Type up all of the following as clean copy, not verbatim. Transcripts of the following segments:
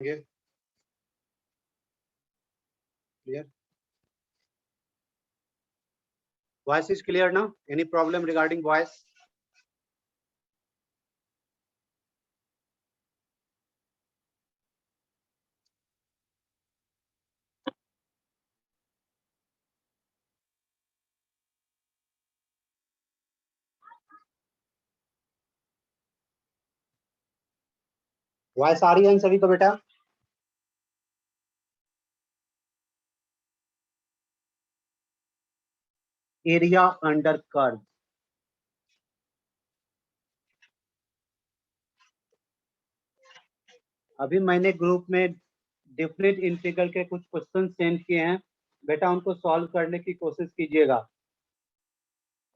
करेंगे। Clear? Voice is clear ना? Any problem regarding voice? Voice आ रही है इन सभी को बेटा? Area under curve. अभी मैंने ग्रुप में डिफरेंट इंटीग्रल के कुछ क्वेश्चन सेंड किए हैं बेटा, उनको सॉल्व करने की कोशिश कीजिएगा।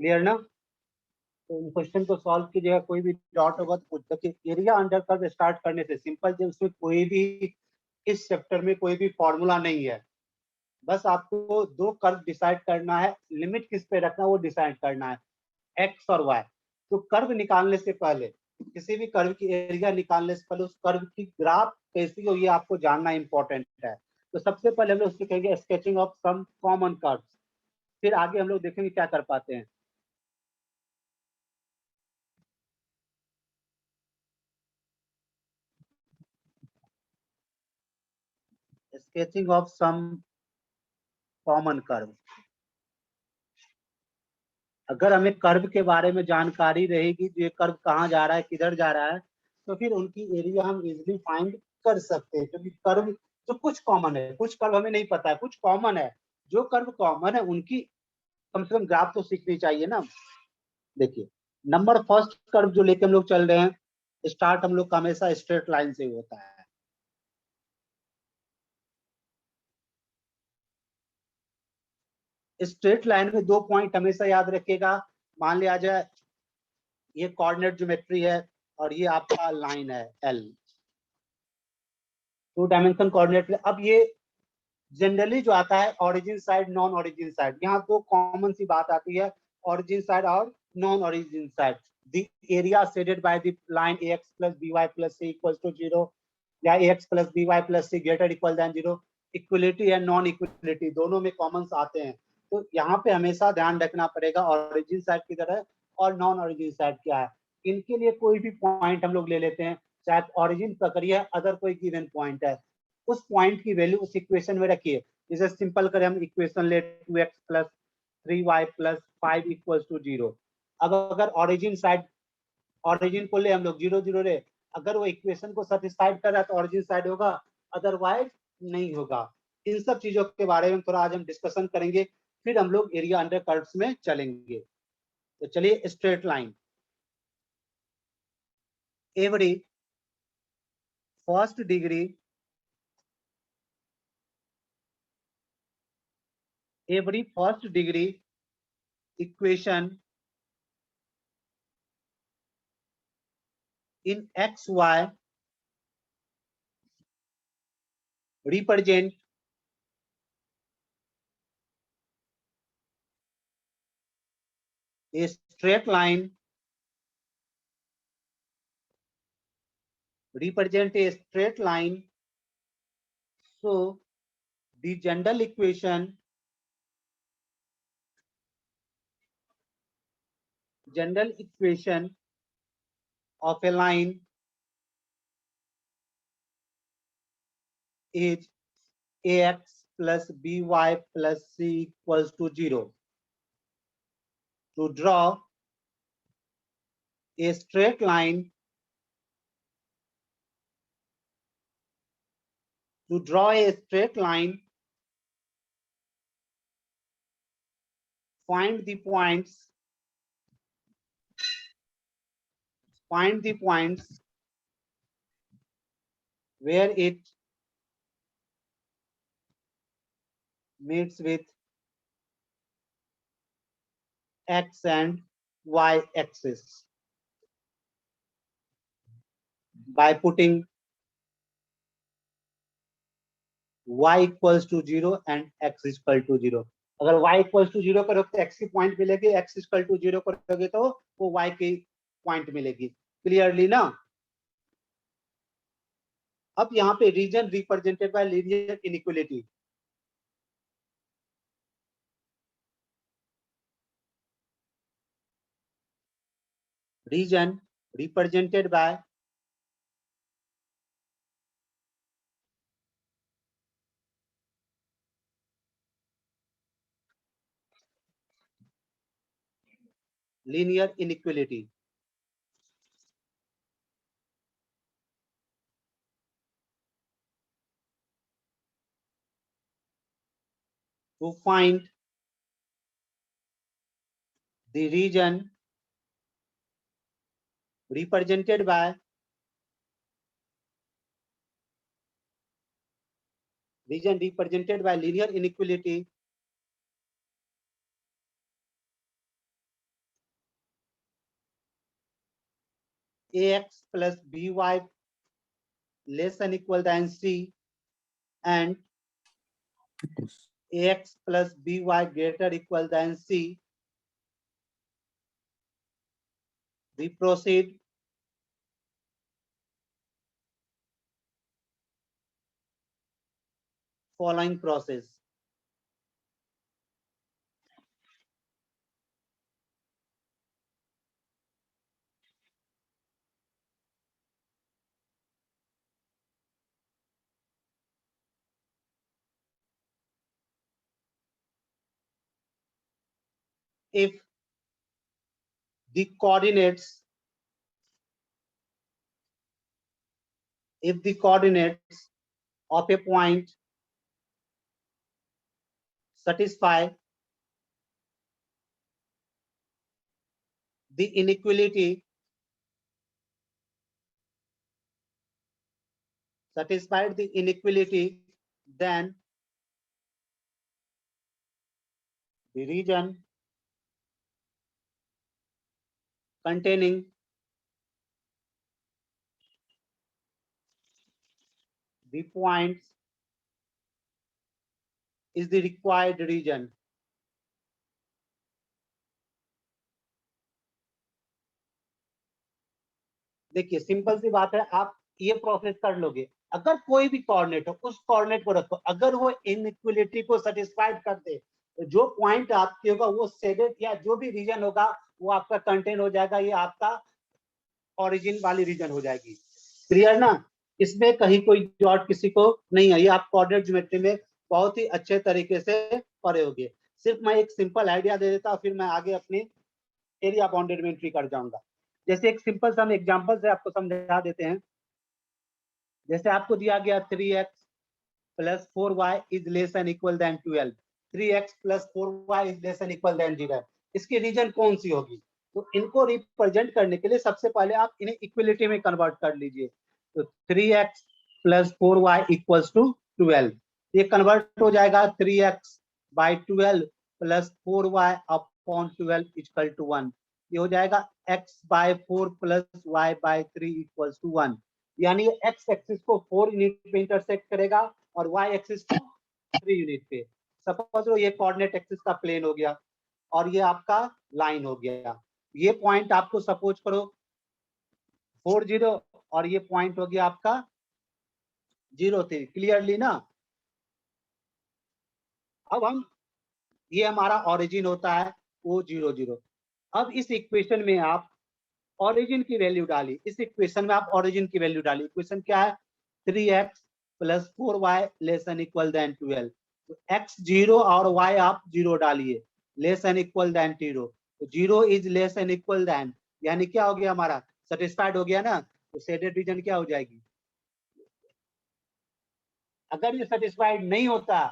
क्लियर ना? तो उन क्वेश्चन को सॉल्व कीजिएगा। कोई भी डाउट होगा तो पूछ सकते। एरिया अंडर कर्व स्टार्ट करने से सिंपल, जब उसमें कोई भी इस चैप्टर में कोई भी फॉर्मूला नहीं है, बस आपको दो कर्व डिसाइड करना है, लिमिट किस पे रखना है वो डिसाइड करना है, एक्स और वाई। तो कर्व निकालने से पहले, किसी भी कर्व की एरिया निकालने से पहले उस कर्व की ग्राफ कैसी हो ये आपको जानना इंपॉर्टेंट है। तो सबसे पहले हम लोग सीखेंगे sketching of some common curve, फिर आगे हम लोग देखेंगे क्या कर पाते हैं। Sketching of some common curve. अगर हमें कर्व के बारे में जानकारी रहेगी, ये कर्व कहाँ जा रहा है, किधर जा रहा है, तो फिर उनकी एरिया हम इजिली फाइंड कर सकते हैं। क्योंकि कर्व जो कुछ कॉमन है, कुछ कर्व हमें नहीं पता है, कुछ कॉमन है। जो कर्व कॉमन है उनकी कम से कम ग्राफ तो सीखनी चाहिए ना। देखिए, नंबर फर्स्ट कर्व जो लेके हम लोग चल रहे हैं, स्टार्ट हम लोग का हमेशा स्ट्रेट लाइन से होता है। स्ट्रेट लाइन में दो पॉइंट हमेशा याद रखिएगा। मान लिया जाए ये कोऑर्डिनेट ज्योमेट्री है और ये आपका लाइन है एल, टू डायमेंशन कोऑर्डिनेट। अब ये जनरली जो आता है origin side, non origin side, यहाँ दो कॉमन सी बात आती है, ओरिजिन साइड और non origin side. The area shaded by the line ax plus by plus c equals to 0 या ax plus by plus c greater equal than 0, equality and non equality दोनों में common आते हैं। तो यहाँ पे हमेशा ध्यान रखना पड़ेगा ओरिजिन साइड की तरह और नॉन ओरिजिन साइड क्या है। इनके लिए कोई भी पॉइंट हम लोग ले लेते हैं, चाहे ओरिजिन पकड़िए, अदर कोई गिवन पॉइंट है, उस पॉइंट की वैल्यू उस इक्वेशन में रखिए। जैसे सिंपल करें हम इक्वेशन ले 2x plus 3y plus 5 equals to 0। अब अगर ओरिजिन साइड, ओरिजिन को ले हम लोग 0 0 ले, अगर वो इक्वेशन को सेटिस्फाइड कर रहा है तो ओरिजिन साइड होगा, अदरवाइज नहीं होगा। इन सब चीजों के बारे में थोड़ा आज हम डिस्कशन करेंगे, फिर हम लोग एरिया अंडर कर्व्स में चलेंगे। तो चलिए, straight line. Every first degree, every first degree equation in xy represent a straight line, represent a straight line. So the general equation of a line is ax plus by plus c equals to 0. To draw a straight line, find the points where it meets with x and y axis by putting y equals to 0 and x is equal to 0. अगर y equals to 0 करोगे तो x की point मिलेगी, x is equal to 0 करोगे तो वो y की point मिलेगी। क्लियरली ना? अब यहाँ पे region represented by linear inequality, region represented by linear inequality. To find the region represented by linear inequality, ax plus by less than equal than c and ax plus by greater equal than c, we proceed following process. If the coordinates of a point satisfy the inequality then the region containing the points is the required region. देखिए simple सी बात है, आप ये process कर लोगे, अगर कोई भी कोऑर्डिनेट हो उस कोऑर्डिनेट को रखो, अगर वो इनइक्वालिटी को सेटिस्फाइड कर दे तो जो पॉइंट आपके होगा वो शेडेड या जो भी रीजन होगा वो आपका कंटेन हो जाएगा, ये आपका ओरिजिन वाली रीजन हो जाएगी। क्लियर ना, इसमें कहीं कोई डॉट किसी को नहीं है, ये आप कोऑर्डिनेट ज्योमेट्री में बहुत ही अच्छे तरीके से पढ़े होगे। सिर्फ मैं एक सिंपल आइडिया दे देता हूँ, फिर मैं आगे अपनी एरिया बाउंडेड में एंट्री कर जाऊंगा। जैसे एक सिंपल सा हम एग्जांपल से आपको समझा देते हैं। जैसे आपको दिया गया 3x plus 4y is less and equal than 12, 3x plus 4y is less and equal than 0, इसकी रीजन कौन सी होगी? तो इनको रिप्रेजेंट करने के लिए सबसे पहले आप इन्हें इक्वलिटी में कन्वर्ट कर लीजिए। तो 3x plus 4y equals to 12, ये कन्वर्ट हो जाएगा 3x by 12 plus 4y upon 12 equal to 1, ये हो जाएगा x by 4 plus y by 3 equals to 1, यानी x एक्सिस को 4 यूनिट पे इंटरसेक्ट करेगा और y एक्सिस को 3 यूनिट पे। सपोज लो ये कोऑर्डिनेट एक्सिस का प्लेन हो गया और ये आपका लाइन हो गया, ये पॉइंट आपको सपोज करो 40 और ये पॉइंट हो गया आपका 03, क्लियरली ना। अब हम ये हमारा ओरिजिन होता है वो 00। अब इस इक्वेशन में आप ओरिजिन की वैल्यू डाली, इस इक्वेशन में आप ओरिजिन की वैल्यू डाली। इक्वेशन क्या है? 3x plus 4y less and equal than 12, तो x 0 और y आप 0 डालिए, लेस एन इक्वल देन 0, तो 0 is less and equal than, यानी क्या हो गया हमारा? सेटिस्फाइड हो गया ना, तो शेडेड रीजन क्या हो जाएगी? अगर ये सेटिस्फाइड नहीं होता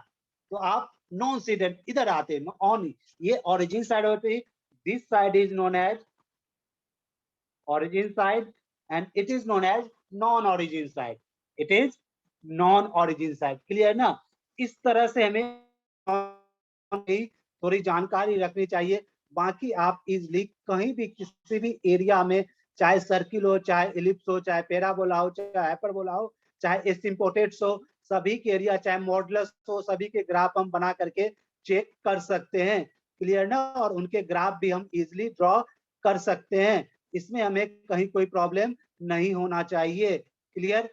तो आप नॉन शेडेड इधर आते हैं ऑन, ये ओरिजिन साइड होती, this side is known as origin side and it is known as non origin side, it is non origin side, clear ना। इस तरह से हमें थोड़ी जानकारी रखनी चाहिए, बाकी आप इजिली कहीं भी किसी भी एरिया में, चाहे सर्किल हो, चाहे इलिप्स हो, चाहे पैराबोला हो, चाहे हाइपरबोला हो, चाहे एसिम्पोटेट्स हो, सभी के एरिया, चाहे मॉडुलस हो, सभी के ग्राफ हम बना करके चेक कर सकते हैं, क्लियर ना। और उनके ग्राफ भी हम इजिली ड्रॉ कर सकते हैं, इसमें हमें कहीं कोई प्रॉब्लम नहीं होना चाहिए, क्लियर।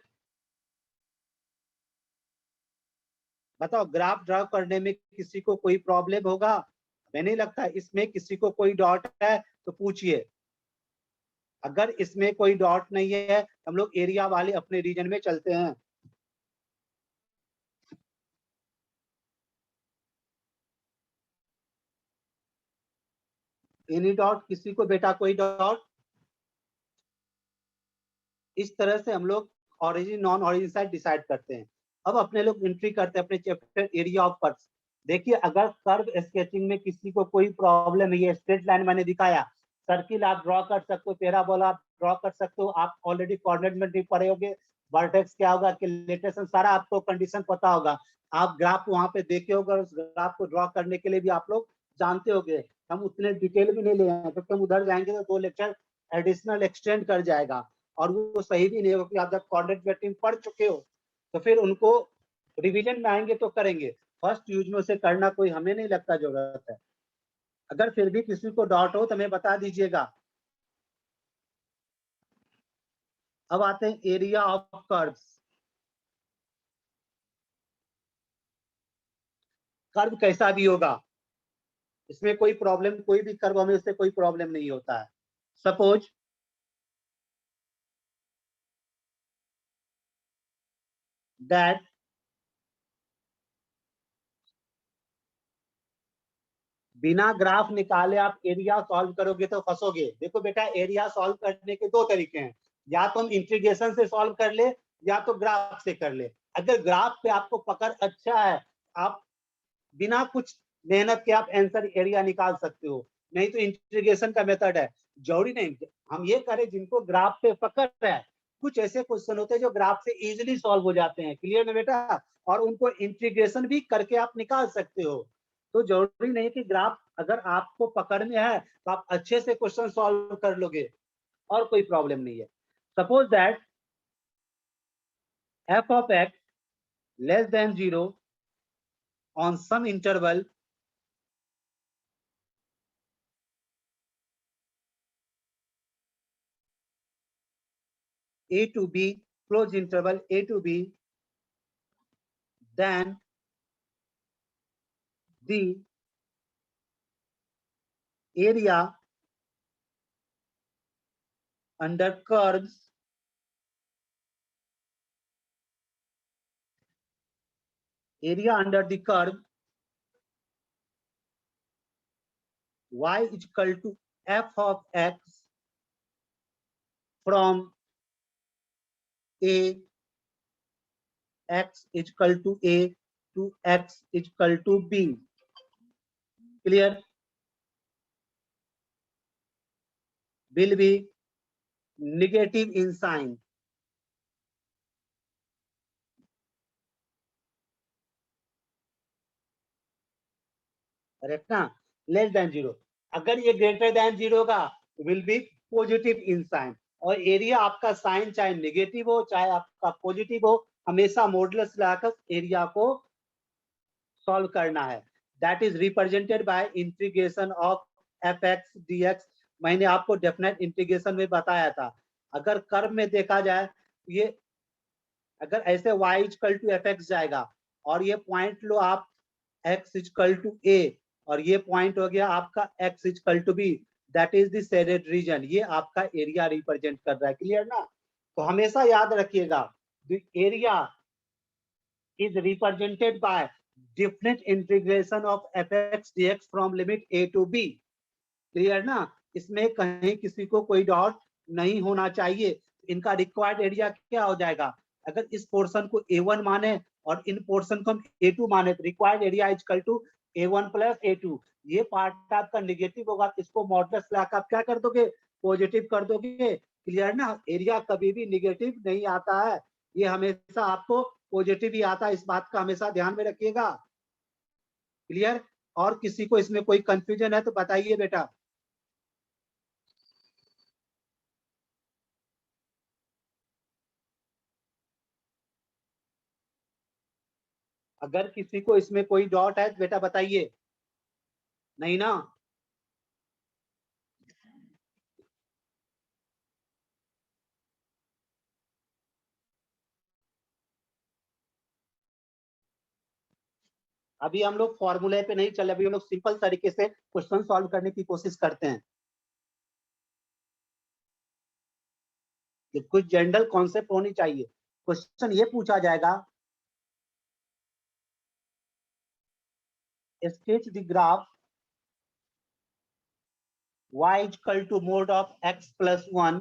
बताओ ग्राफ ड्रा करने में किसी को कोई प्रॉब्लम होगा? हमें नहीं लगता। इसमें किसी को कोई डॉट है तो पूछिए। अगर इसमें कोई डॉट नहीं है, हम लोग एरिया वाले अपने रीजन में चलते हैं। Any dot? किसी को बेटा कोई डॉट? इस तरह से हम लोग origin non origin side decide करते हैं। अब अपने लोग एंट्री करते हैं अपने चैप्टर एरिया ऑफ कर्व। देखिए अगर कर्व स्केचिंग में किसी को कोई प्रॉब्लम है, ये स्ट्रेट लाइन मैंने दिखाया, सर्किल आप ड्रॉ कर सकते हो, पैराबोला आप ड्रॉ कर सकते हो, आप ऑलरेडी कोऑर्डिनेट में भी पढ़े होंगे, वर्टेक्स क्या होगा, कैलकुलेशन सारा आपको कंडीशन पता होगा। आप ग्राफ वहां पे देखे होगा, उस ग्राफ को ड्रॉ करने के लिए भी आप लोग जानते होंगे। हम उतने डिटेल में नहीं ले रहे हैं, क्योंकि हम उधर जाएंगे तो 2 लेक्चर एडिशनल एक्सटेंड कर जाएगा, और वो सही भी नहीं होगा, क्योंकि आप जब कोऑर्डिनेट मैपिंग पढ़ चुके हो तो फिर उनको रिवीजन में आएंगे तो करेंगे। फर्स्ट यूज में उसे करना कोई हमें नहीं लगता जरूरत है। अगर फिर भी किसी को डाउट हो तो हमें बता दीजिएगा। अब आते हैं एरिया ऑफ कर्व्स। कर्व कैसा भी होगा, इसमें कोई प्रॉब्लम, कोई भी कर्व हमें इससे कोई प्रॉब्लम नहीं होता है। सपोज दैट बिना ग्राफ निकाले आप एरिया सॉल्व करोगे तो फंसोगे। देखो बेटा, एरिया सॉल्व करने के 2 तरीके हैं, या तो हम इंटीग्रेशन से सॉल्व कर ले, या तो ग्राफ से कर ले। अगर ग्राफ पे आपको पकड़ अच्छा है, आप बिना कुछ मेहनत के आप आंसर एरिया निकाल सकते हो, नहीं तो इंटीग्रेशन का मेथड है। जरूरी नहीं हम ये करें, जिनको ग्राफ पे पकड़ है, कुछ ऐसे क्वेश्चन होते हैं जो ग्राफ से इजीली सॉल्व हो जाते हैं, क्लियर है बेटा, और उनको इंटीग्रेशन भी करके आप निकाल सकते हो। तो जरूरी नहीं कि ग्राफ अगर आपको पकड़ में है तो आप अच्छे से क्वेश्चन सॉल्व कर लोगे, और कोई प्रॉब्लम नहीं है। Suppose that F of x less than 0 on some interval a to b, close interval a to b, then the area under curves area under the curve y is equal to f of x from a x is equal to a to x is equal to b. Clear? Will be negative in sign. Correct ना? Less than 0। अगर ये greater than 0 का will be positive in sign. और area आपका sign चाहे negative हो चाहे आपका पॉजिटिव हो, हमेशा मॉडुलस लगाकर एरिया को सॉल्व करना है। That is represented by integration of F x D x. मैंने आपको डेफिनेट इंटीग्रेशन में बताया था। अगर कर्व में देखा जाए, ये अगर ऐसे y equal to f x जाएगा, और ये पॉइंट लो आप x इक्वल टू a, और ये पॉइंट हो गया आपका x equal to b, that is the shaded region. ये आपका एरिया रिप्रेजेंट कर रहा है, क्लियर ना? तो हमेशा याद रखिएगा, the area is represented by definite integration of fx dx from limit a to b। Clear ना? इसमें कहीं किसी को कोई डाउट नहीं होना चाहिए। इनका रिक्वायर्ड एरिया क्या हो जाएगा? अगर इस पोर्शन को a1 माने और इन पोर्शन को हम a2 माने, तो required area is equal to a1 plus a2। ये पार्ट आपका निगेटिव होगा, तो इसको मॉडुलस लगाकर आप क्या कर दोगे? पॉजिटिव कर दोगे। क्लियर ना? एरिया कभी भी निगेटिव नहीं आता है, ये हमेशा आपको पॉजिटिव ही आता है। इस बात का हमेशा ध्यान में रखिएगा। क्लियर? और किसी को इसमें कोई कंफ्यूजन है तो बताइए बेटा। अगर किसी को इसमें कोई डाउट है तो बेटा बताइए। नहीं ना? अभी हम लोग फॉर्मूले पे नहीं चले, अभी हम लोग सिंपल तरीके से क्वेश्चन सॉल्व करने की कोशिश करते हैं। ये कुछ जनरल कॉन्सेप्ट होनी चाहिए। क्वेश्चन ये पूछा जाएगा, sketch the graph y equal to mod of x plus 1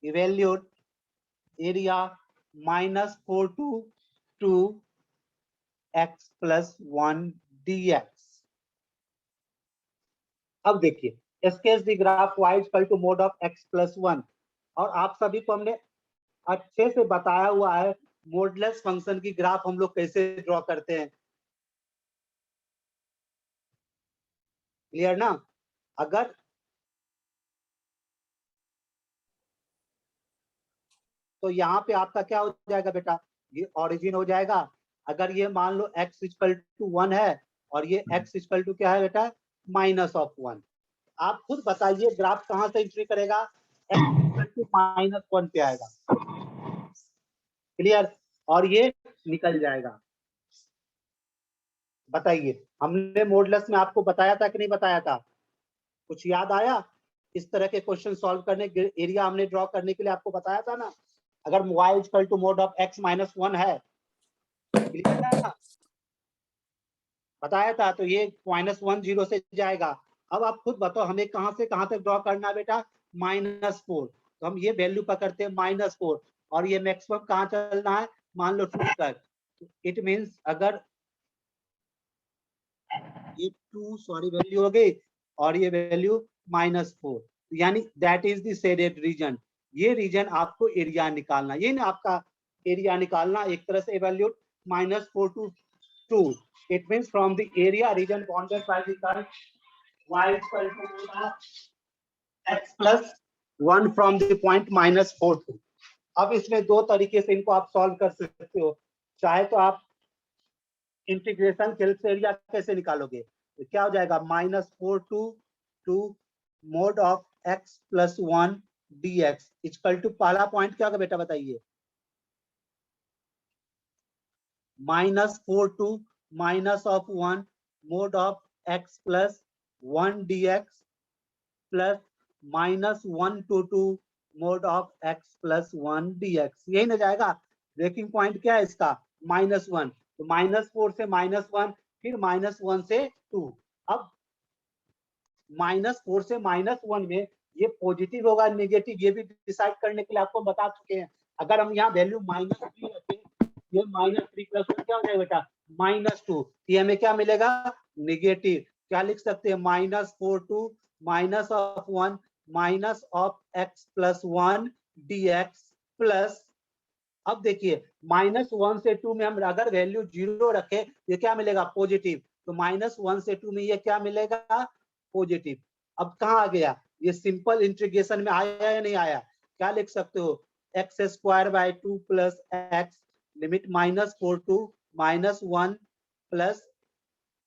evaluate area -4 to 2 x plus 1 dx। अब देखिए sketch the graph y equal to mod of x plus 1, और आप सभी को हमने अच्छे से बताया हुआ है मोडलेस फंक्शन की ग्राफ हम लोग कैसे ड्रॉ करते हैं। क्लियर ना? अगर तो यहाँ पे आपका क्या हो जाएगा बेटा, ये ओरिजिन हो जाएगा। अगर ये मान लो x इक्वल टू 1 है और ये x इक्वल टू क्या है बेटा, -1। आप खुद बताइए ग्राफ कहाँ से एंट्री करेगा, x इक्वल टू -1 पे आएगा। क्लियर? और ये निकल जाएगा। बताइए हमने मॉडुलस में आपको बताया था कि नहीं बताया था? कुछ याद आया? इस तरह के क्वेश्चन सॉल्व करने, एरिया हमने ड्रॉ करने के लिए आपको बताया था ना। अगर y equal to mod of x minus 1 है, बताया था, तो ये -1 0 से जाएगा। अब आप खुद बताओ हमें कहां से कहां तक ड्रॉ करना है बेटा, -4। तो हम ये वैल्यू पकड़ते हैं -4, और ये मैक्सिमम कहाँ चलना है, मान लो 2 तक। इट मींस अगर ये 2 सॉरी वैल्यू हो गई और ये वैल्यू -4, यानी that is the shaded region. ये रीजन आपको एरिया निकालना, ये ना आपका एरिया निकालना, एक तरह से evaluate -4 to 2। It means from the area region bounded by the curve y equal to x plus 1 from the point -4 to। अब इसमें दो तरीके से इनको आप सॉल्व कर सकते हो। चाहे तो आप इंटीग्रेशन के हेल्प से एरिया कैसे निकालोगे, तो क्या हो जाएगा, -4 to 2 mod of x plus 1 dx equal to, पहला पॉइंट क्या होगा बेटा बताइए, -4 to -1 mod of x plus 1 dx plus -1 to 2 mod of x plus 1 dx। यही ना जाएगा। ब्रेकिंग पॉइंट क्या है इसका, -1, तो -4 से -1, फिर -1 से 2। अब -4 से -1 में ये पॉजिटिव होगा नेगेटिव, ये भी डिसाइड करने के लिए आपको बता चुके हैं। अगर हम यहाँ वैल्यू -3 रखें, ये -3 प्लस क्या हो जाएगा बेटा, -2, ये हमें क्या मिलेगा, नेगेटिव। क्या लिख सकते हैं, -4 to -1 minus of x plus 1 dx plus, अब देखिए -1 से 2 में हम अगर वैल्यू 0 रखे, ये क्या मिलेगा, पॉजिटिव। तो -1 से 2 में ये क्या मिलेगा, पॉजिटिव। अब कहाँ आ गया, ये सिंपल इंटीग्रेशन में आया या नहीं आया? क्या लिख सकते हो, x²/2 plus x limit -4 to -1 plus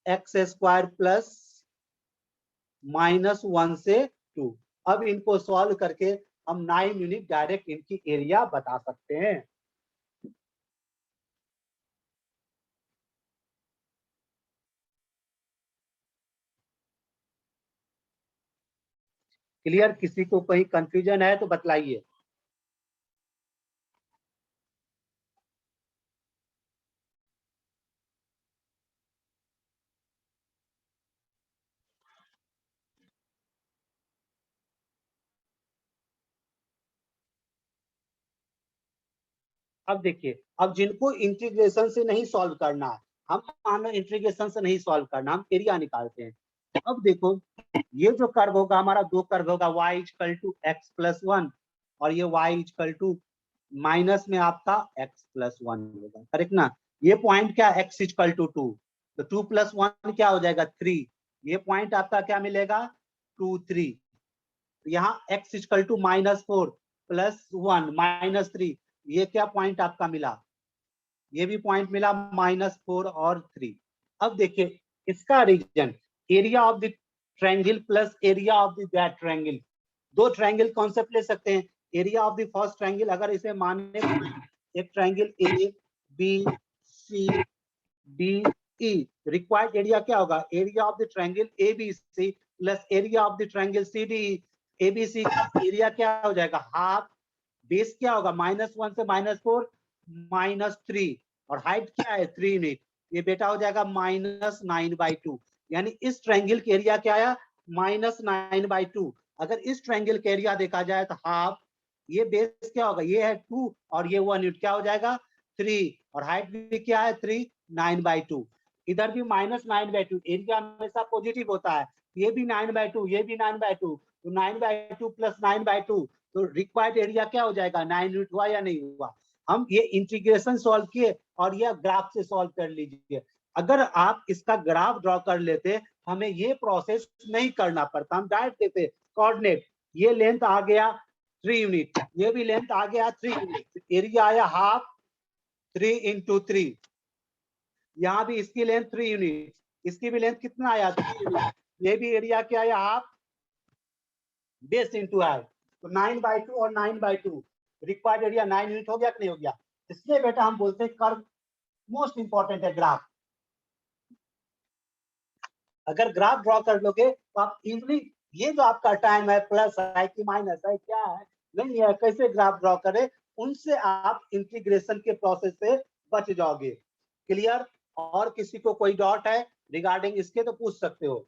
x² plus -1 से 2। अब इनको सॉल्व करके हम 9 यूनिट डायरेक्ट इनकी एरिया बता सकते हैं। क्लियर? किसी को कहीं कंफ्यूजन है तो बतलाइए। अब देखिए, अब जिनको इंटीग्रेशन से नहीं सॉल्व करना है, हम हमें इंटीग्रेशन से नहीं सॉल्व करना, हम एरिया निकालते हैं। अब देखो ये जो कर्व होगा हमारा, दो कर्व होगा, y equal to x plus 1 और ये y इक्वल टू माइनस में आपका x प्लस 1 होगा, करेक्ट ना? ये पॉइंट क्या, x इक्वल टू 2, तो 2 प्लस 1 क्या हो जाएगा, 3। ये पॉइंट आपका क्या मिलेगा, 2 3। यहाँ x इक्वल टू -4 प्लस 1 -3, ये क्या पॉइंट आपका मिला, ये भी पॉइंट मिला -4 और 3। अब देखिए इसका region, area of the triangle plus area of the that triangle. दो ट्रायंगल कॉन्सेप्ट ले सकते हैं। Area of the first triangle, अगर इसे माने एक triangle A B C D E. Required area क्या होगा? Area of the triangle ABC plus area of the triangle CDE. ABC का एरिया क्या हो जाएगा? हाफ। बेस क्या होगा? -1 से -4 -3 और हाइट क्या है? 3 यूनिट। ये बेटा हो जाएगा -9/2। यानी इस ट्रायंगल का एरिया क्या आया? -9/2। अगर इस ट्रायंगल का एरिया देखा जाए तो हाफ, ये बेस क्या होगा? ये है 2 और ये 1 यूनिट क्या हो जाएगा? 3 और हाइट भी क्या है? 3, 9/2। इधर भी -9/2। एरिया हमेशा पॉजिटिव होता है। ये भी 9/2, ये भी 9/2, तो 9/2 प्लस 9/2, तो रिक्वायर्ड एरिया क्या हो जाएगा? 9 यूनिट। हुआ या नहीं हुआ? हम ये इंटीग्रेशन सॉल्व किए और ये ग्राफ से सॉल्व कर लीजिए। अगर आप इसका ग्राफ ड्रॉ कर लेते, हमें ये प्रोसेस नहीं करना पड़ता, हम डायरेक्ट देते कोऑर्डिनेट। ये लेंथ आ गया 3 यूनिट, ये भी लेंथ आ गया 3 यूनिट, एरिया आया हाफ 3 × 3। यहाँ भी इसकी लेंथ 3 यूनिट, इसकी भी लेंथ कितना आया? 3 यूनिट। ये भी एरिया क्या आया? हाफ बेस इंटू हाइट, तो 9/2 और 9/2, रिक्वायर्ड एरिया 9 यूनिट हो गया कि नहीं हो गया? इसलिए बेटा हम बोलते हैं कर्व मोस्ट इंपॉर्टेंट है ग्राफ। अगर ग्राफ ड्रॉ कर लोगे तो आप इजिली, ये जो आपका टाइम है प्लस है कि माइनस है क्या है नहीं है, कैसे ग्राफ ड्रॉ करें, उनसे आप इंटीग्रेशन के प्रोसेस से बच जाओगे। क्लियर? और किसी को कोई डाउट है रिगार्डिंग इसके तो पूछ सकते हो।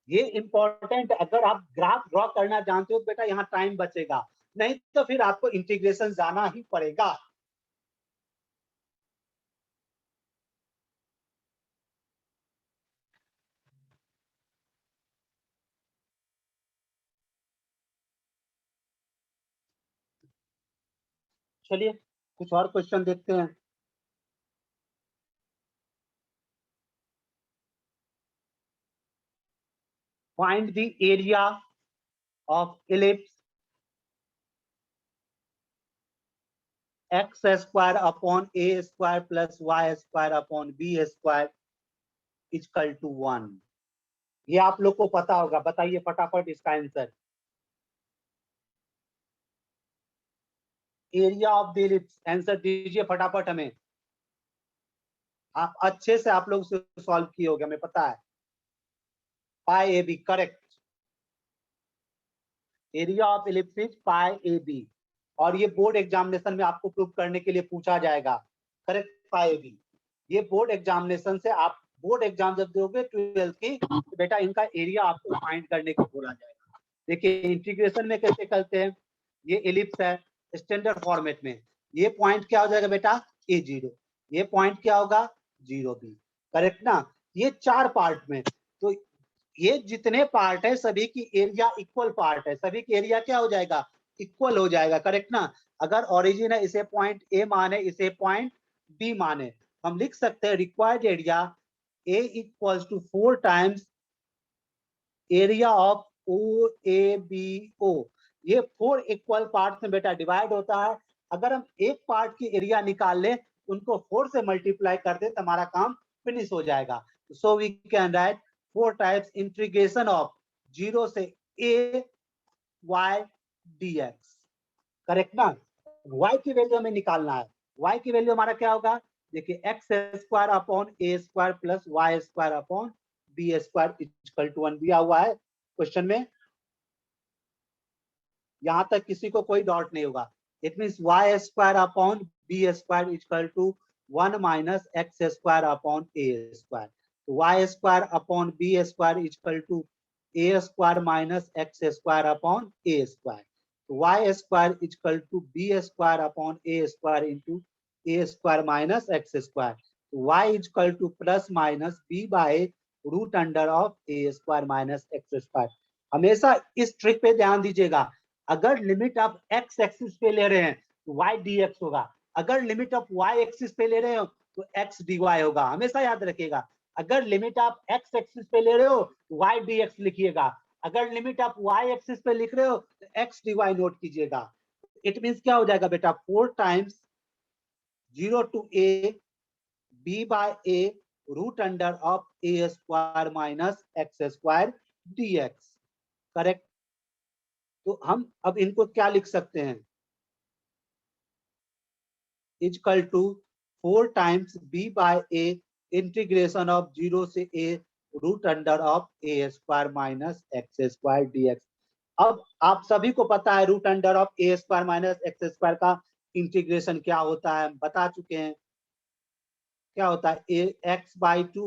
ये इंपॉर्टेंट, अगर आप ग्राफ ड्रॉ करना जानते हो बेटा यहाँ टाइम बचेगा, नहीं तो फिर आपको इंटीग्रेशन जाना ही पड़ेगा। चलिए कुछ और क्वेश्चन देखते हैं। Find the area of ellipse x square upon a square plus y square upon b square equal to 1। ये आप लोग को पता होगा, बताइए फटाफट इसका answer. Area of the ellipse, answer दीजिए फटाफट हमें। आप अच्छे से आप लोग से सॉल्व किए होंगे, हमें पता है। Pi A B correct. Area of ellipse is pi A B, और ये बोर्ड एग्जामिनेशन में आपको प्रूव करने के लिए पूछा जाएगा। Correct, pi A B. ये बोर्ड एग्जामिनेशन से, आप बोर्ड एग्जाम जब दोगे 12th की, तो बेटा इनका एरिया आपको फाइंड करने को बोला जाएगा। देखिए इंटीग्रेशन में कैसे करते हैं। ये इलिप्स है स्टैंडर्ड फॉर्मेट में, ये पॉइंट क्या हो जाएगा बेटा? A0। ये पॉइंट क्या होगा? 0B। करेक्ट ना? ये 4 पार्ट में, तो ये जितने पार्ट है सभी की एरिया इक्वल पार्ट है, सभी की एरिया क्या हो जाएगा? इक्वल हो जाएगा। करेक्ट ना? अगर ओरिजिन है इसे पॉइंट ए माने, इसे पॉइंट बी माने, हम लिख सकते हैं required area A equals to 4 times area of O A B O. ये 4 इक्वल पार्ट में बेटा डिवाइड होता है। अगर हम एक पार्ट की एरिया निकाल ले, उनको 4 से मल्टीप्लाई कर दे तो हमारा काम फिनिश हो जाएगा। So we can write 4 times integration of 0 से a y dx। करेक्ट ना? y की वैल्यू हमें निकालना है। y की वैल्यू हमारा क्या होगा? देखिए x square upon A square plus y square upon B square equal to 1 दिया हुआ है क्वेश्चन में। यहां तक किसी को कोई डाउट नहीं होगा। It means Y square upon B square equal to 1 minus x square upon A square. तो Y square upon B square equal to A square minus x square upon A square. तो Y square equal to B square upon A square into A square minus x square. तो Y equal to plus minus B by root under of A square minus x square. हमेशा इस trick पे ध्यान दीजिएगा। अगर limit आप x axis पे ले रहे हैं तो वाई डी एक्स होगा, अगर लिमिट आप वाई एक्सिस पे ले रहे हो तो एक्स डी वाई होगा। हमेशा याद रखिएगा, अगर लिमिट आप एक्स एक्सिस पे ले रहे हो तो वाई डी एक्स लिखिएगा, अगर लिमिट आप वाई एक्सिस पे लिख रहे हो तो एक्स डी वाई नोट कीजिएगा। इट मीन्स क्या हो जाएगा बेटा? 4 times 0 to a b by a root under of A square minus x square d x. Correct? तो हम अब इनको क्या लिख सकते हैं? Is equal to 4 times b by a integration of 0 से a root under of A square minus x square dx। अब आप सभी को पता है root under of A square minus x square का इंटीग्रेशन क्या होता है, बता चुके हैं। क्या होता है, A X by two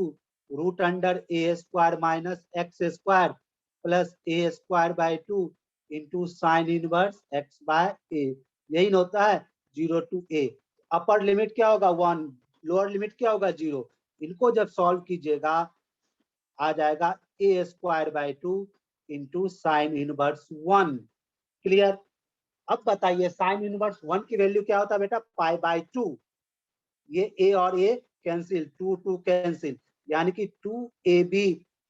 root under A square minus x square plus A square by two into sine inverse X by A, यही न होता है 0 टू ए। अपर लिमिट क्या होगा 1, लोअर लिमिट क्या होगा 0। इनको जब सॉल्व कीजिएगा आ जाएगा A square by two into sine inverse 1। Clear. अब बताइए साइन इनवर्स 1 की वैल्यू क्या होता है बेटा, पाई बाई 2। ये ए और ए कैंसिल, 2 2 कैंसिल, यानी कि 2ab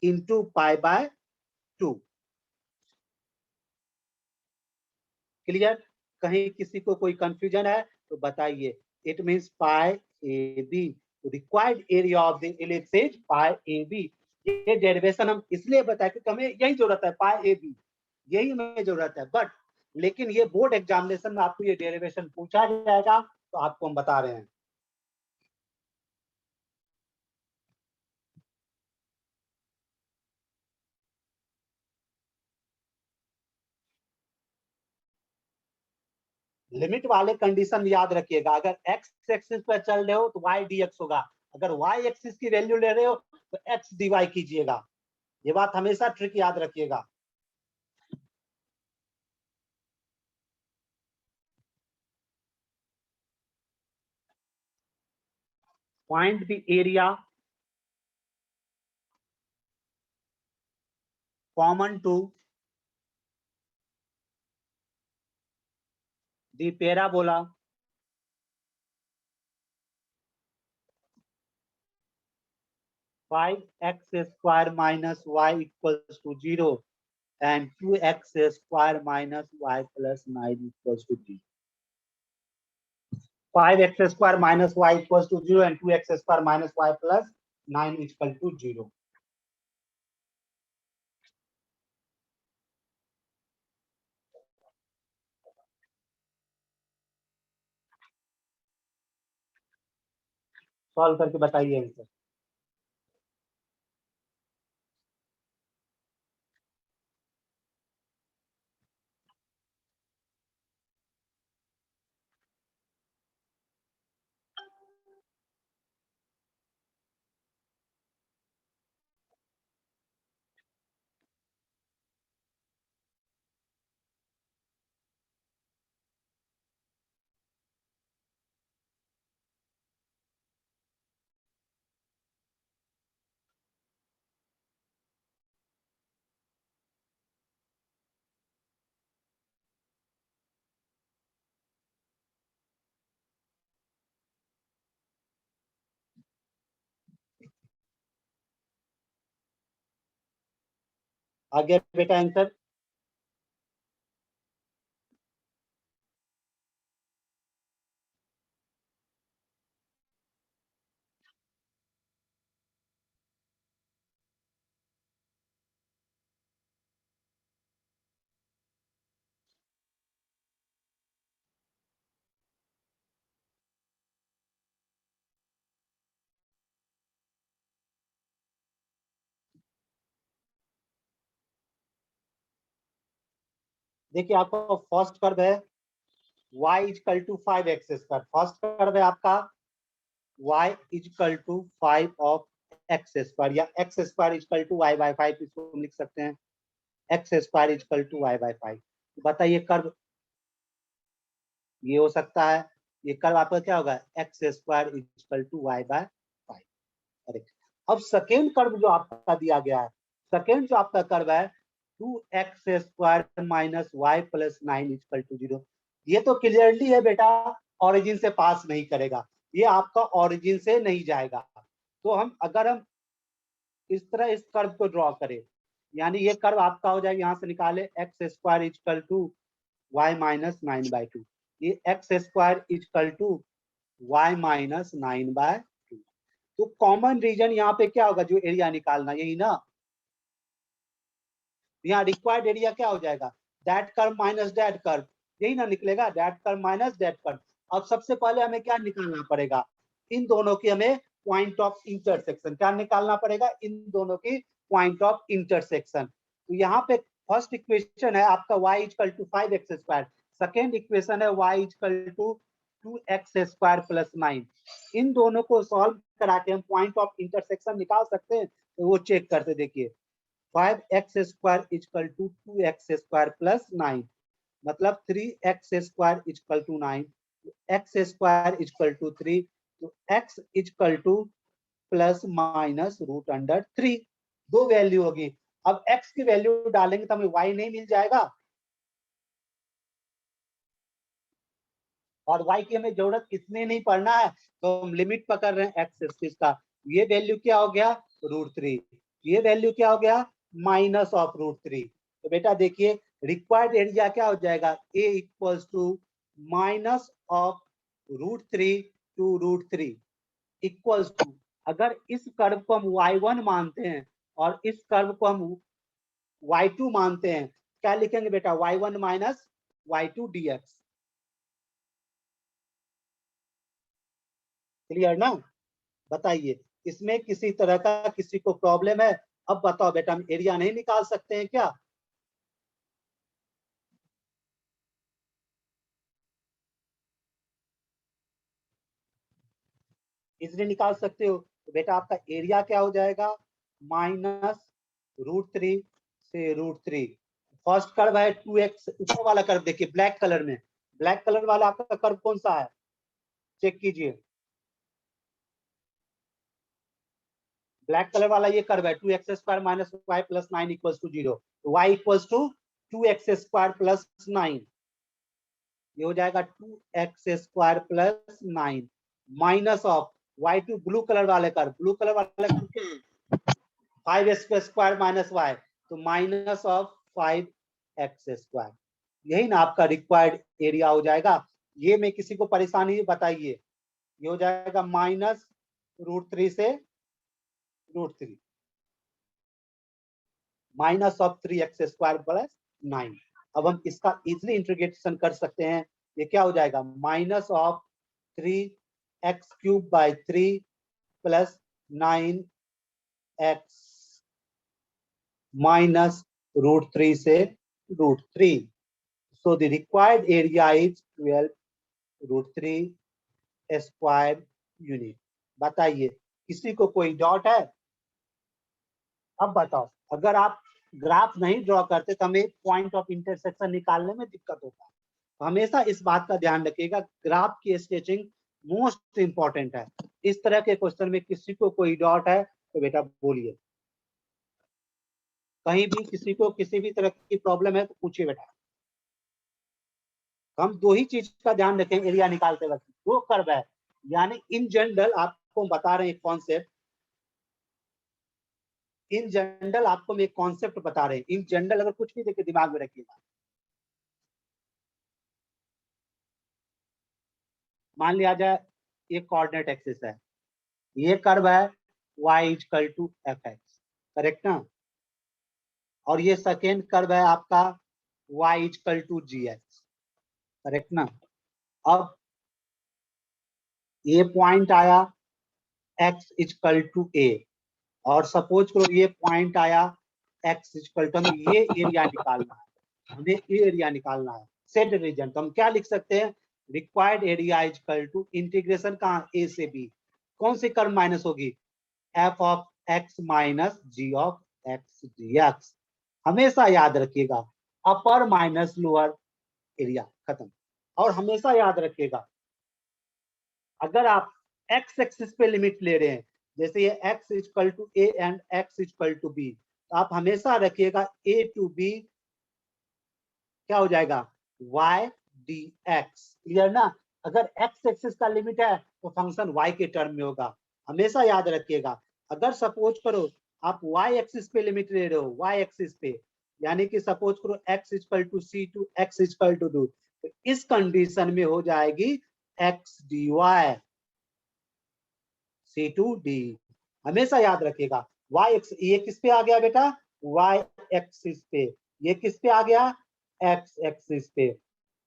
into pi by 2। Clear. कहीं किसी को कोई कंफ्यूजन है तो बताइए। It means pi A b, required area of the ellipse is pi A B. ये डेरिवेशन हम इसलिए बताए क्योंकि हमें यही जरूरत है, पाई ए बी, यही हमें जरूरत है। बट लेकिन ये बोर्ड एग्जामिनेशन में आपको ये डेरिवेशन पूछा जाएगा तो आपको हम बता रहे हैं। लिमिट वाले कंडीशन याद रखिएगा, अगर एक्स एक्सिस पर चल रहे हो तो वाई डी एक्स होगा, अगर वाई एक्सिस की वैल्यू ले रहे हो तो एक्स डी वाई कीजिएगा। ये बात हमेशा ट्रिक याद रखिएगा। Find the area common to the parabola 5x square minus y equals to 0 and 2x square minus y plus 9 equals to 0. 5x square minus y equals to 0 and 2x square minus y plus 9 equal to 0. Solve करके बताइए answer. आगे बेटा answer. देखिए आपका first curve है y equal to 5x square, first curve है आपका y equal to 5 of x square, या x square equal to y by 5 इसको हम लिख सकते हैं, x square equal to y by 5। बताइए कर्व ये हो सकता है, ये कर्व आपका क्या होगा, x square equal to y by 5। Correct. अब सेकेंड कर्व जो आपका दिया गया है, सेकेंड जो आपका कर्व है 2x square minus y plus 9 equal to 0, ये तो क्लियरली है बेटा ओरिजिन से पास नहीं करेगा, ये आपका ओरिजिन से नहीं जाएगा। तो हम अगर हम इस तरह इस कर्व को ड्रॉ करें, यानी ये कर्व आपका हो जाएगा, यहाँ से निकाले x square equal to y minus 9 by 2, ये x square equal to y minus 9 by 2। तो कॉमन रीजन यहाँ पे क्या होगा, जो एरिया निकालना, यही ना, यहाँ रिक्वायर्ड एरिया क्या हो जाएगा, that curve minus that curve, यही ना निकलेगा, that curve minus that curve. अब सबसे पहले हमें क्या निकालना पड़ेगा, इन दोनों की हमें पॉइंट ऑफ इंटरसेक्शन, क्या निकालना पड़ेगा, इन दोनों की पॉइंट ऑफ इंटरसेक्शन। तो यहाँ पे फर्स्ट इक्वेशन है आपका y equal to 5x², second equation है y equal to 2x² plus 9। इन दोनों को सॉल्व करा के हम पॉइंट ऑफ इंटरसेक्शन निकाल सकते हैं, तो वो चेक करते, देखिए 5x² equal to 2x² plus 9, मतलब 3x² equal to 9, x² equal to 3, तो x equal to plus minus √3, दो वैल्यू होगी। अब x की वैल्यू डालेंगे तो हमें y नहीं मिल जाएगा, और y की हमें जरूरत इसमें नहीं पड़ना है, तो हम लिमिट पकड़ रहे हैं x एक्सिस का। ये वैल्यू क्या हो गया, √3, ये वैल्यू क्या हो गया, माइनस ऑफ √3। तो बेटा देखिए रिक्वायर्ड एरिया क्या हो जाएगा, a equals to minus of √3 to √3 equals to, अगर इस कर्व को हम y1 मानते हैं और इस कर्व को हम y2 मानते हैं, क्या लिखेंगे बेटा, y1 minus y2 dx। Clear ना, बताइए इसमें किसी तरह का किसी को प्रॉब्लम है? अब बताओ बेटा, हम एरिया नहीं निकाल सकते हैं क्या? इजली निकाल सकते हो। तो बेटा आपका एरिया क्या हो जाएगा, माइनस √3 से √3। फर्स्ट कर्व है 2x, ऊपर वाला कर्व देखिए ब्लैक कलर में, ब्लैक कलर वाला आपका कर्व कौन सा है, चेक कीजिए, ब्लैक कलर वाला ये कर्व है 2x² minus y plus 9 equals to 0, तो y equals to 2x² plus 9, ये हो जाएगा 2x² plus 9 minus of y2, blue colour वाले कर्व, ब्लू कलर वाले कर्व क्या है, 5x² माइनस y, तो माइनस ऑफ 5x², यही ना आपका रिक्वायर्ड एरिया हो जाएगा। ये में किसी को परेशानी बताइए, ये हो जाएगा माइनस √3 से √3 माइनस ऑफ 3x² प्लस 9। अब हम इसका इजिली इंटीग्रेशन कर सकते हैं, ये क्या हो जाएगा, minus of 3x³ by 3 plus 9x minus √3 से √3। So the required area is 12 √3 square unit. बताइए किसी को कोई डाउट है? अब बताओ, अगर आप ग्राफ नहीं ड्रॉ करते तो हमें पॉइंट ऑफ इंटरसेक्शन निकालने में दिक्कत होता है। तो हमेशा इस बात का ध्यान रखिएगा, ग्राफ की स्केचिंग मोस्ट इंपॉर्टेंट है। इस तरह के क्वेश्चन में किसी को कोई डाउट है तो बेटा बोलिए, कहीं भी किसी को किसी भी तरह की प्रॉब्लम है तो पूछिए बेटा। हम दो ही चीज का ध्यान रखें एरिया निकालते वक्त, दो कर्व है, यानी इन जनरल आपको बता रहे हैं कॉन्सेप्ट, इन जनरल आपको एक कॉन्सेप्ट बता रहे हैं, इन जनरल अगर कुछ भी देखिए दिमाग में रखिएगा। मान लिया जाए ये कोऑर्डिनेट एक्सिस है, ये कर्व है y equal to fx, correct ना, और ये सेकेंड कर्व है आपका y equal to gx, correct ना। अब ये पॉइंट आया x इक्वल टू a, और सपोज करो ये पॉइंट आया x इक्वल टू, हमें ये एरिया निकालना है, हमें ये एरिया निकालना है सेट रीजन। तो हम क्या लिख सकते हैं, required area equal to integration कहाँ, a से b, कौन सी कर्व माइनस होगी, f of x minus g of x dx। हमेशा याद रखिएगा अपर माइनस लोअर एरिया, खत्म। और हमेशा याद रखिएगा अगर आप x एक्सिस पे लिमिट ले रहे हैं, जैसे ये x equal to a and x equal to b, तो आप हमेशा रखिएगा a टू b क्या हो जाएगा, y dx, क्लियर ना। अगर x एक्सिस का लिमिट है तो फंक्शन y के टर्म में होगा, हमेशा याद रखिएगा। अगर सपोज करो आप y एक्सिस पे लिमिट ले रहे हो, y एक्सिस पे, यानी कि सपोज करो x equal to c to x equal to 2, तो इस कंडीशन में हो जाएगी x dy c to d। हमेशा याद रखिएगा y एक्स, ये किस पे आ गया बेटा, y एक्सिस पे, ये किस पे आ गया, x एक्सिस पे।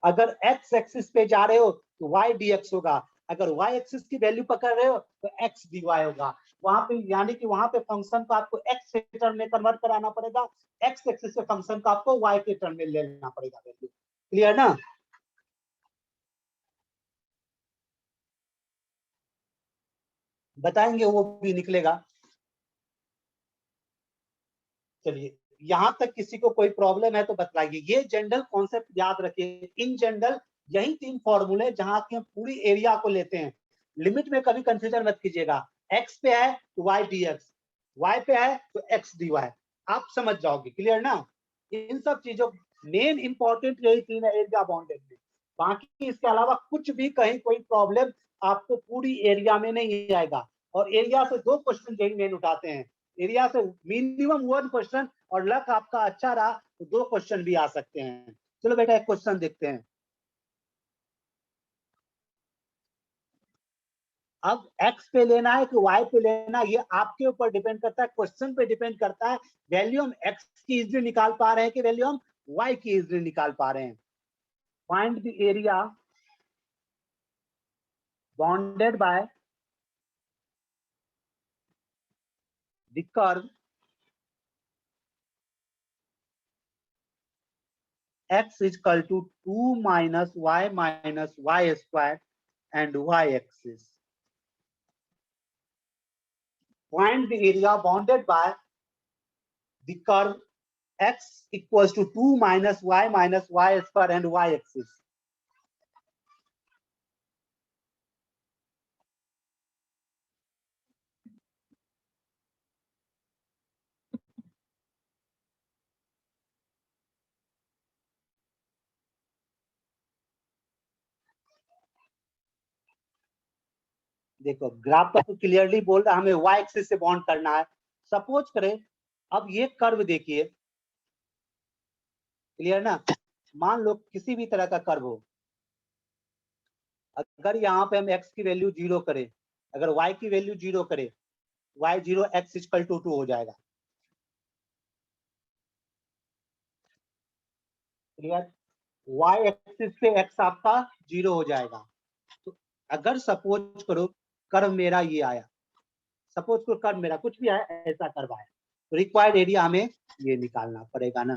अगर x एक्सिस पे जा रहे हो तो y dx होगा। अगर y एक्सिस की वैल्यू पकड़ रहे हो तो x dy होगा। वहां पे यानी कि वहां पे फंक्शन को आपको x के टर्म में कन्वर्ट कराना पड़ेगा, x एक्सिस के फंक्शन को आपको y के टर्म में लेना पड़ेगा वैल्यू। क्लियर ना? बताएंगे, वो भी निकलेगा। चलिए, यहां तक किसी को कोई प्रॉब्लम है तो बताइए। ये जनरल कॉन्सेप्ट याद रखिए। इन जनरल यही 3 फॉर्मूले जहां की हम पूरी एरिया को लेते हैं। लिमिट में कभी कंफ्यूजन मत कीजिएगा। x पे है तो y dx, y पे है तो x dy, आप समझ जाओगे। क्लियर ना? इन सब चीजों मेन इंपॉर्टेंट यही 3 है एरिया बाउंडेड में। बाकी इसके अलावा कुछ भी कहीं कोई प्रॉब्लम आपको पूरी एरिया में नहीं आएगा। और एरिया से 2 क्वेश्चन यही मेन उठाते हैं। एरिया से मिनिमम 1 क्वेश्चन, और लक आपका अच्छा रहा तो 2 क्वेश्चन भी आ सकते हैं। चलो बेटा, एक क्वेश्चन देखते हैं। अब x पे लेना है कि y पे लेना है, ये आपके ऊपर डिपेंड करता है, क्वेश्चन पे डिपेंड करता है। वैल्यू हम x की इजीली निकाल पा रहे हैं कि वैल्यू हम y की इजीली निकाल पा रहे हैं। Find the area bounded by the curve x is equal to 2 minus y square and y axis. Find the area bounded by the curve x equals to 2 minus y square and y axis. देखो, graph पर तो clearly बोल रहा है हमें y axis से bound करना है। सपोज करें, अब ये कर्व देखिए, क्लियर ना? मान लो किसी भी तरह का कर्व हो, अगर यहाँ पे हम x की वैल्यू 0 करें, अगर y की वैल्यू 0 करें, y 0 x इक्वल टू 2 हो जाएगा। क्लियर? y एक्सिस पे x आपका 0 हो जाएगा। तो अगर सपोज करो कर्व मेरा ये आया, सपोज करो कर्व मेरा कुछ भी आया, ऐसा कर्व आया, तो रिक्वायर्ड एरिया हमें ये निकालना पड़ेगा ना।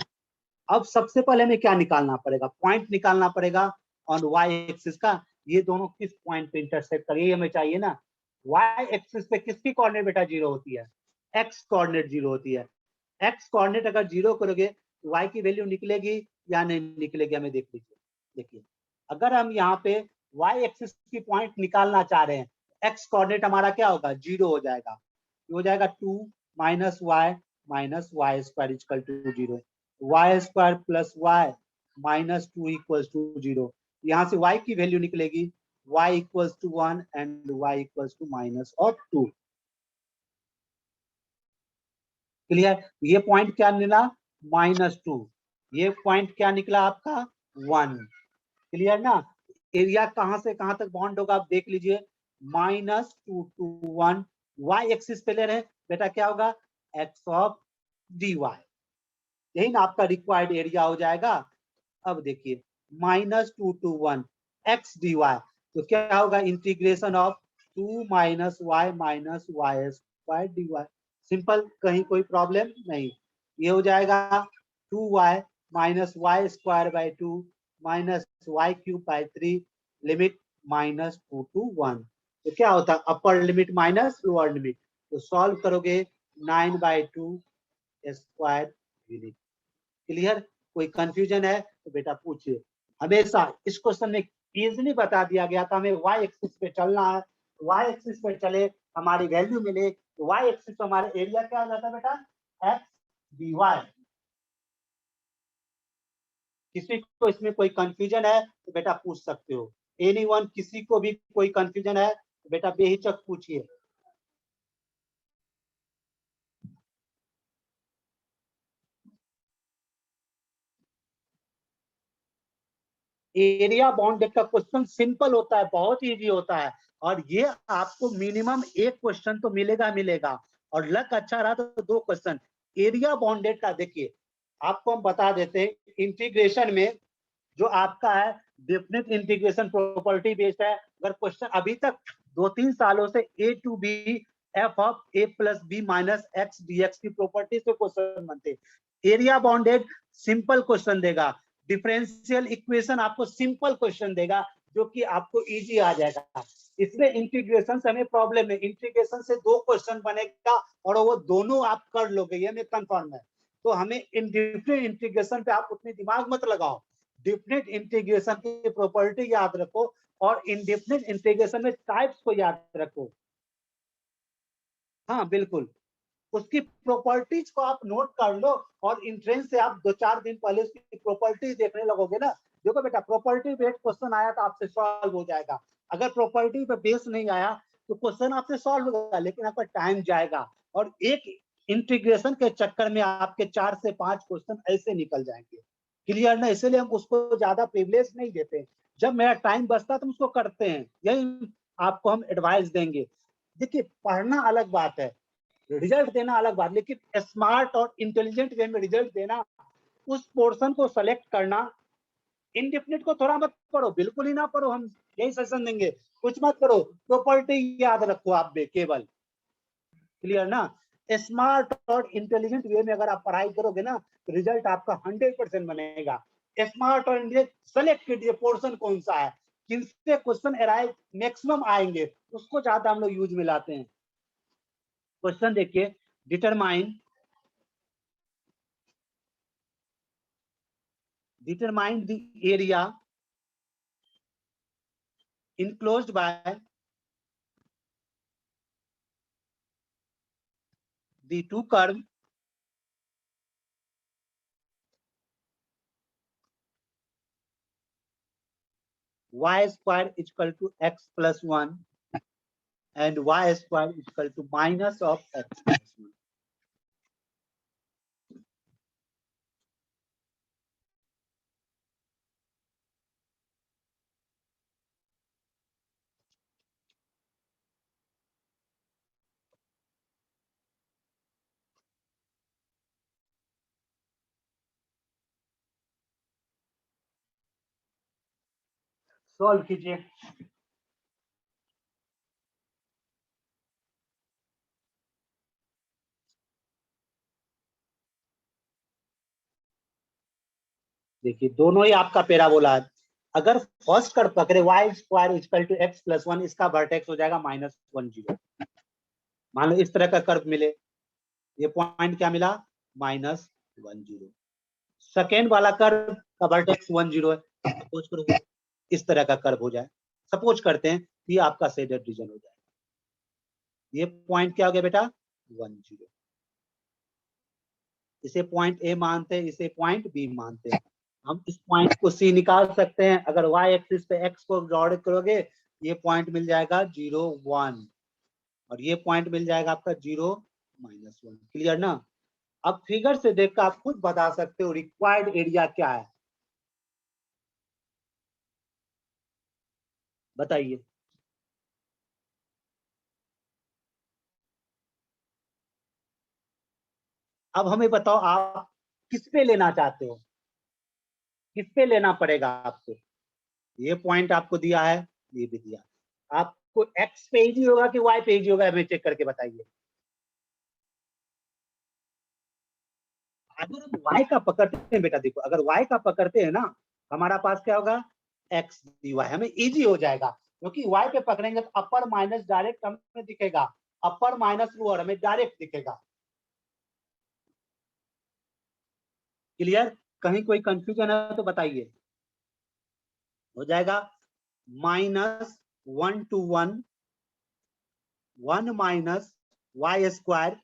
अब सबसे पहले हमें क्या निकालना पड़ेगा? पॉइंट निकालना पड़ेगा ऑन वाई एक्सिस का। ये दोनों किस पॉइंट पे इंटरसेक्ट करे, ये हमें चाहिए ना। वाई एक्सिस पे किसकी कोऑर्डिनेट बेटा 0 होती है? एक्स कोऑर्डिनेट 0 होती है। एक्स कोऑर्डिनेट अगर 0 करोगे तो वाई की वैल्यू निकलेगी या नहीं निकलेगी, हमें देख लीजिए। देखिए, अगर हम यहाँ पे वाई एक्सिस की पॉइंट निकालना चाह रहे हैं, एक्स कोऑर्डिनेट हमारा क्या होगा? 0 हो जाएगा। ये हो जाएगा 2 minus y square equal to 0, y square plus y minus 2 equals to 0। यहाँ से y की वैल्यू निकलेगी y equals to 1 and y equals to minus of 2। Clear? ये पॉइंट क्या मिला? -2। ये पॉइंट क्या निकला आपका? 1। क्लियर ना? एरिया कहां से कहां तक बाउंड होगा आप देख लीजिए। -2 to 1, y एक्सिस पे ले रहे हैं बेटा, क्या होगा? x of dy। यही ना आपका रिक्वायर्ड एरिया हो जाएगा। अब देखिए, -2 to 1 x dy, तो क्या होगा? Integration of 2 minus y square dy। Simple, कहीं कोई प्रॉब्लम नहीं। ये हो जाएगा 2y minus y square by 2 minus y cube by 3, limit -2 to 1। तो क्या होता है? Upper limit minus lower limit. तो सॉल्व करोगे 9/2 स्क्वायर यूनिट। क्लियर? कोई कंफ्यूजन है तो बेटा पूछिए। हमेशा इस क्वेश्चन में इजीली बता दिया गया था, हमें y एक्सिस पे चलना है। y एक्सिस पे चले, हमारी वैल्यू मिले, तो y एक्सिस पे हमारा एरिया क्या हो जाता है बेटा? x dy। किसी को इसमें कोई कंफ्यूजन है तो बेटा पूछ सकते हो। एनीवन, किसी को भी कोई कंफ्यूजन है तो बेटा बेहिचक पूछिए। एरिया बाउंडेड का क्वेश्चन सिंपल होता है, बहुत इजी होता है। और ये आपको मिनिमम एक क्वेश्चन तो मिलेगा मिलेगा, और लक अच्छा रहा तो 2 क्वेश्चन। एरिया बाउंडेड का देखिए, आपको हम बता देते हैं, इंटीग्रेशन में जो आपका है डेफिनेट इंटीग्रेशन प्रॉपर्टी बेस्ड है। अगर क्वेश्चन अभी तक 2-3 सालों से A to B F of A plus B minus X DX की प्रॉपर्टी से क्वेश्चन बनते, एरिया बाउंडेड सिंपल क्वेश्चन देगा, डिफरेंशियल इक्वेशन आपको सिंपल क्वेश्चन देगा जो कि आपको इजी आ जाएगा। इसमें इंटीग्रेशन से हमें प्रॉब्लम है, इंटीग्रेशन से 2 क्वेश्चन बनेगा और वो दोनों आप कर लोगे, ये हमें कंफर्म है। तो हमें इंडिफरेंट इंटीग्रेशन पे आप उतनी दिमाग मत लगाओ, डिफरेंट इंटीग्रेशन की प्रॉपर्टी याद रखो और इंडिफरेंट इंटीग्रेशन में टाइप्स को याद रखो। हाँ बिल्कुल, उसकी प्रॉपर्टीज को आप नोट कर लो और इंट्रेंस से आप 2-4 दिन पहले उसकी प्रॉपर्टी देखने लगोगे ना। देखो बेटा, प्रॉपर्टी बेस्ड क्वेश्चन आया तो आपसे सॉल्व हो जाएगा, अगर प्रॉपर्टी पे बेस नहीं आया तो क्वेश्चन आपसे सॉल्व होगा लेकिन आपका टाइम जाएगा और एक इंटीग्रेशन के चक्कर में आपके 4 से 5 क्वेश्चन ऐसे निकल जाएंगे। क्लियर ना? इसलिए हम उसको ज्यादा प्रिविलेज नहीं देते, जब मेरा टाइम बचता है तो हम उसको करते हैं, यही आपको हम एडवाइस देंगे। देखिए, पढ़ना अलग बात है, रिजल्ट देना अलग बात, लेकिन स्मार्ट और इंटेलिजेंट वे में रिजल्ट देना, उस पोर्शन को सेलेक्ट करना। इनडेफिनिट को थोड़ा मत पढ़ो, बिल्कुल ही ना पढ़ो, हम यही सजेशन देंगे, कुछ मत करो, प्रॉपर्टी याद रखो आप भी केवल। क्लियर ना? स्मार्ट और इंटेलिजेंट वे में अगर आप पढ़ाई करोगे ना तो रिजल्ट आपका 100% बनेगा। स्मार्ट और इंटेलिजेंट सेलेक्ट कीजिए पोर्शन कौन सा है, किनसे क्वेश्चन अराइज मैक्सिमम आएंगे, उसको ज्यादा हम लोग यूज में लाते हैं। क्वेश्चन देखिए, determine the area enclosed by the two curves y square is equal to x plus 1 and y square is equal to minus of x plus 1. Solve कीजिए। देखिए, दोनों ही आपका पैराबोला है। अगर फर्स्ट कर्व पकड़े y square is equal to x plus 1, इसका vertex हो जाएगा -1 0। मान लो इस तरह का कर्व मिले, ये पॉइंट क्या मिला, -1 0। सेकेंड वाला कर्व का वर्टेक्स 1 0 है, सपोज करो इस तरह का कर्व हो जाए, सपोज करते हैं ये आपका शेडेड रीजन हो जाए, ये पॉइंट क्या हो गया बेटा, 1 0। इसे पॉइंट ए मानते हैं, इसे पॉइंट बी मानते हैं। हम इस पॉइंट को सी निकाल सकते हैं, अगर वाई एक्सिस पे एक्स को ड्रॉ करोगे ये पॉइंट मिल जाएगा 0 1 और ये पॉइंट मिल जाएगा आपका 0 -1। क्लियर ना? अब फिगर से देखकर आप खुद बता सकते हो रिक्वायर्ड एरिया क्या है, बताइए। अब हमें बताओ आप किस पे लेना चाहते हो, किस पे लेना पड़ेगा आपको। ये पॉइंट आपको दिया है, ये भी दिया, आपको एक्स पे इजी होगा कि वाई पे इजी होगा, हमें चेक करके बताइए। अगर हम y का पकड़ते हैं बेटा, देखो अगर y का पकड़ते हैं ना, हमारा पास क्या होगा, x dy, हमें इजी हो जाएगा क्योंकि y पे पकड़ेंगे तो अपर माइनस डायरेक्ट हमें दिखेगा, अपर माइनस लोअर हमें डायरेक्ट दिखेगा। क्लियर? कहीं कोई कंफ्यूजन है तो बताइए। हो जाएगा -1 to 1 1 minus y square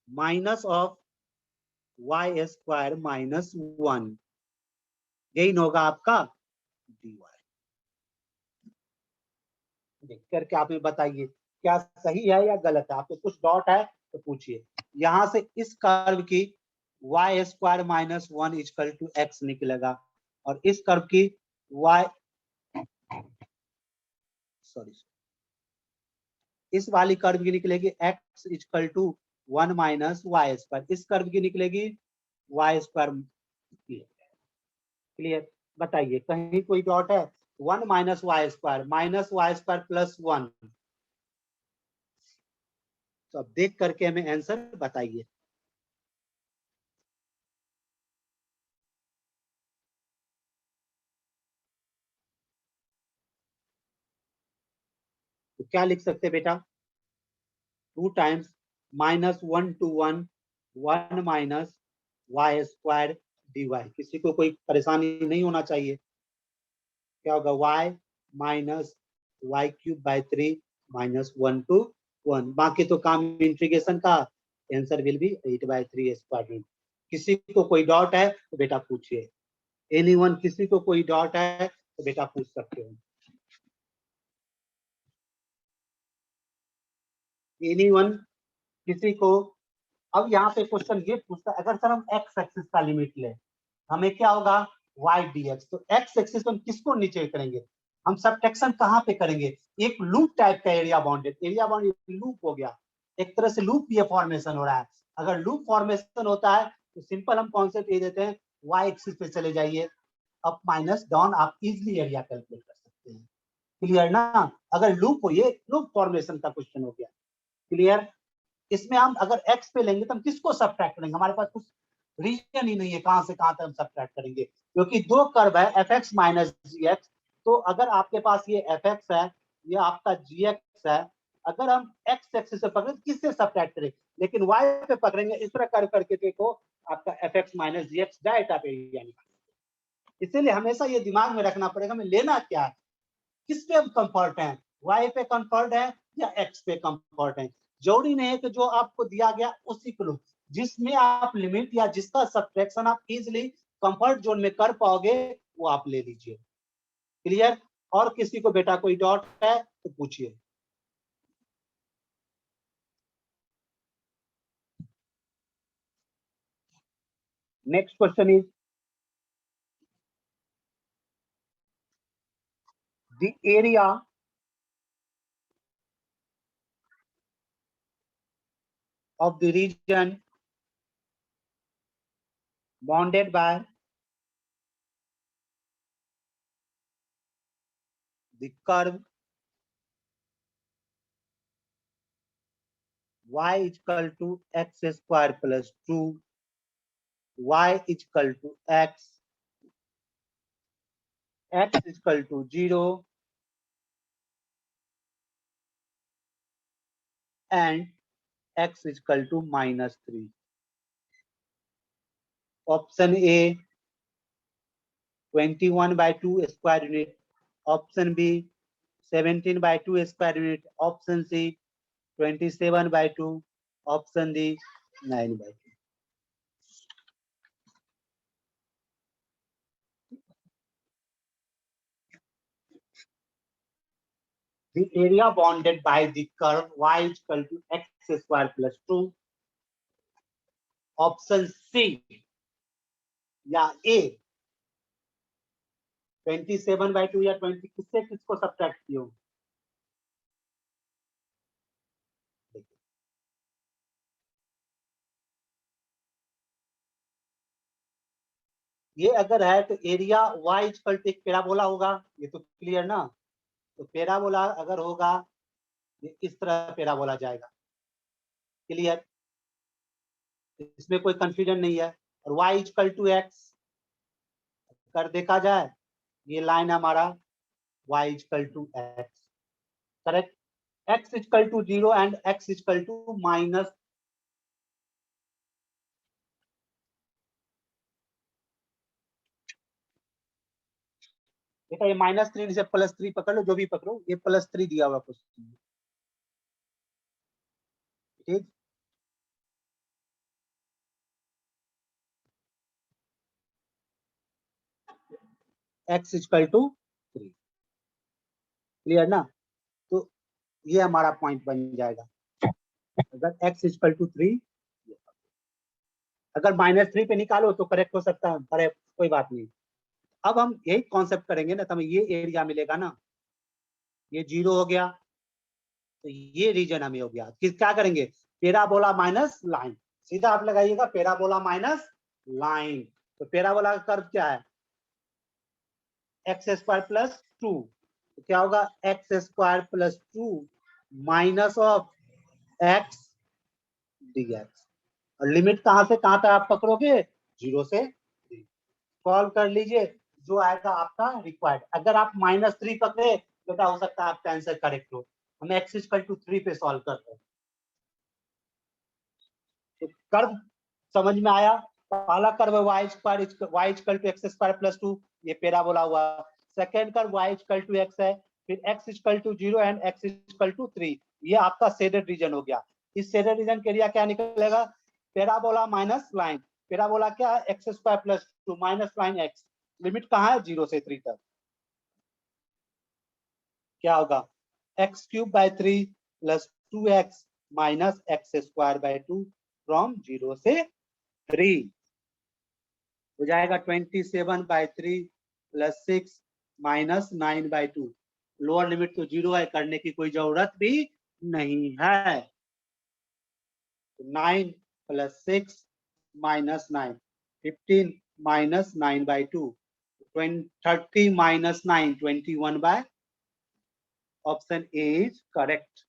minus of y square -1, यही होगा आपका dy। देख करके आप बताइए क्या सही है या गलत है, आपको कुछ डाउट है तो पूछिए। यहाँ से इस कर्व की y square -1 equal to x निकलेगा और इस कर्व की y, सॉरी, इस वाली कर्व की निकलेगी x equal to 1 minus y square, इस कर्व की निकलेगी वाई स्क्वायर। क्लियर? बताइए कहीं कोई डॉट है? 1 माइनस वाई स्क्वायर प्लस 1। तो अब देख करके हमें आंसर बताइए। तो क्या लिख सकते हैं बेटा? 2 times -1 to 1 1 minus y square dy। किसी को कोई परेशानी नहीं होना चाहिए। क्या होगा? y minus y cube by 3 minus 1 to 1। बाकी तो काम इंटीग्रेशन का, आंसर विल बी 8/3 स्क्वायर। किसी को कोई डाउट है तो बेटा पूछिए। एनीवन, किसी को कोई डाउट है तो बेटा पूछ सकते हो। एनीवन, किसी को? अब यहाँ पे क्वेश्चन ये पूछता है, अगर सर हम एक्स एक्सिस का लिमिट ले, हमें क्या होगा? Y d x. तो एक्स एक्सिस पे हम किसको नीचे करेंगे? हम सब्ट्रैक्शन कहाँ पे करेंगे? एक लूप टाइप का एरिया बाउंडेड लूप हो गया। एक तरह से लूप ये फॉर्मेशन हो रहा है। अगर लूप फॉर्मेशन होता है तो सिंपल हम कॉन्सेप्ट ये देते हैं, वाई एक्सिस पे चले जाइए, अप माइनस डाउन आप इजिली एरिया कैलकुलेट कर सकते हैं। क्लियर ना? अगर लूप हो, ये लूप फॉर्मेशन का क्वेश्चन हो गया। क्लियर? इसमें हम अगर x पे लेंगे तो हम किसको सब्ट्रैक्ट करेंगे? हमारे पास कुछ रीजन ही नहीं है कहां से कहां तक हम सब्ट्रैक्ट करेंगे, क्योंकि दो कर्व है एफ एक्स माइनस जी एक्स। तो अगर आपके पास ये एफ एक्स है, ये आपका जी एक्स है, अगर हम एक्स एक्सिस से पकड़े तो किससे सब्ट्रैक्ट करें? लेकिन y पे पकड़ेंगे, इस तरह कर करके देखो, आपका एफ एक्स माइनस जी एक्स डायरेक्ट आप एरिया निकाल। इसीलिए हमेशा ये दिमाग में रखना पड़ेगा, हमें लेना क्या है, किस पे हम कंफर्ट हैं, y पे कंफर्ट है या x पे कंफर्ट है। जरूरी नहीं है कि जो आपको दिया गया उसी को लो, जिसमें आप लिमिट या जिसका सब्ट्रैक्शन आप इजिली कंफर्ट जोन में कर पाओगे वो आप ले लीजिए। क्लियर? और किसी को बेटा कोई डाउट है तो पूछिए। Next question is the area of the region bounded by the curve y is equal to x square plus 2, y is equal to x is equal to 0, and x is equal to -3. Option A 21/2 square unit, option B 17/2 square unit, option C 27/2, option D 9/2. The area bounded by the curve y is equal to x square plus 2, option C या A 27/2 या 20, किससे किसको subtract किया? ये अगर है तो area y equal to एक पैराबोला होगा, ये तो क्लियर ना? तो पैराबोला अगर होगा, ये इस तरह पैराबोला जाएगा। क्लियर? इसमें कोई कंफ्यूजन नहीं है। और y इक्वल टू एक्स कर देखा जाए, ये लाइन हमारा y equal to x, correct? x equal to 0 and x equal to minus, देखा ये -3 से +3 पकड़ लो, जो भी पकड़ो, ये +3 दिया हुआ कुछ, ठीक? x equal to 3। क्लियर ना? तो ये हमारा पॉइंट बन जाएगा। अगर x इक्वल टू 3, अगर -3 पे निकालो तो करेक्ट हो सकता है, पर कोई बात नहीं। अब हम यही कॉन्सेप्ट करेंगे ना, तो हमें ये एरिया मिलेगा ना, ये 0 हो गया, तो ये रीजन हमें हो गया। किस क्या करेंगे? पैराबोला माइनस लाइन, सीधा आप लगाइएगा पैराबोला माइनस लाइन। तो पैराबोला का कर्व क्या है, एक्स स्क्वायर प्लस 2, तो क्या होगा x square plus 2 minus of x dx. और लिमिट कहां से कहां तक आप पकड़ोगे, 0 से 3। सॉल्व कर लीजिए, जो आएगा आपका रिक्वायर्ड। अगर आप -3 पकड़े बेटा हो सकता है आपका आंसर करेक्ट हो। हम एक्स इक्वल टू 3 पे सॉल्व करते हैं। तो कर्व समझ में आया, पहला curve y equal to x square plus 2, ये पैराबोला हुआ। Second curve y equal to x है, फिर x equal to 0 and x equal to 3, ये आपका शेडेड रीजन हो गया। इस शेडेड रीजन के एरिया क्या निकलेगा, पैराबोला माइनस लाइन। पैराबोला क्या है, x square plus 2 minus line x, limit कहाँ है 0 से 3 तक, क्या होगा x cube by 3 plus 2x minus x square by 2 from 0 से 3 हो जाएगा 27/3 प्लस 6 माइनस 9/2। लोअर लिमिट तो 0 है, करने की कोई जरूरत भी नहीं है। 9 plus 6 minus 9, 15 minus 9/2, 30 minus 9, 21 by, option A is correct.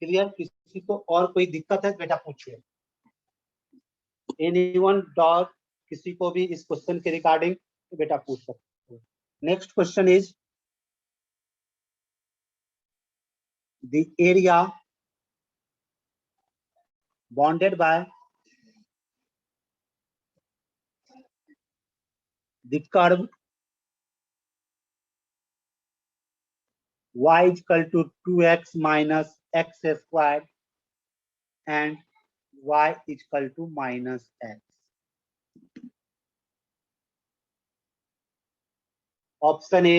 Clear, किसी को और कोई दिक्कत है बेटा पूछिए। एनीवन डाउट, किसी को भी इस क्वेश्चन के रिगार्डिंग तो बेटा पूछ सकते हो। Next question is the area bounded by the curve y equal to 2x minus x square and y equal to minus x. Option A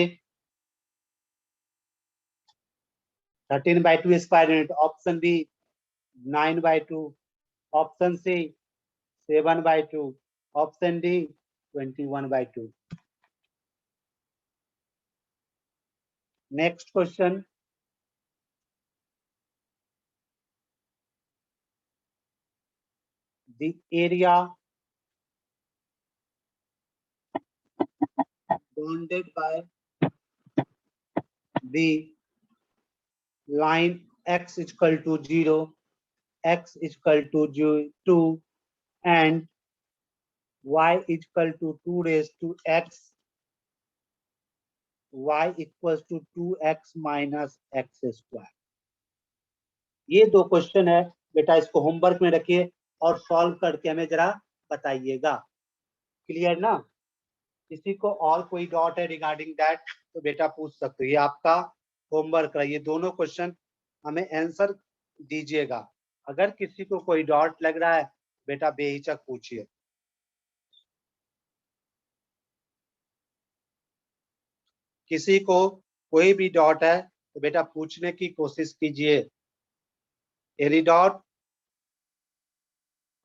13/2 square unit, option B 9/2, option C 7/2, option D 21/2. Next question, the area bounded by the line x equal to 0, x equal to 2 and y equal to 2 raised to x, y equals to 2x minus x square। ये दो question है बेटा, इसको homework में रखिए और solve करके हमें जरा बताइएगा। क्लियर ना, किसी को और कोई डाउट है रिगार्डिंग दैट तो बेटा पूछ सकते हो। ये आपका होमवर्क है, ये दोनों क्वेश्चन हमें आंसर दीजिएगा। अगर किसी को कोई डाउट लग रहा है बेटा बेहिचक पूछिए। किसी को कोई भी डाउट है तो बेटा पूछने की कोशिश कीजिए। Any doubt?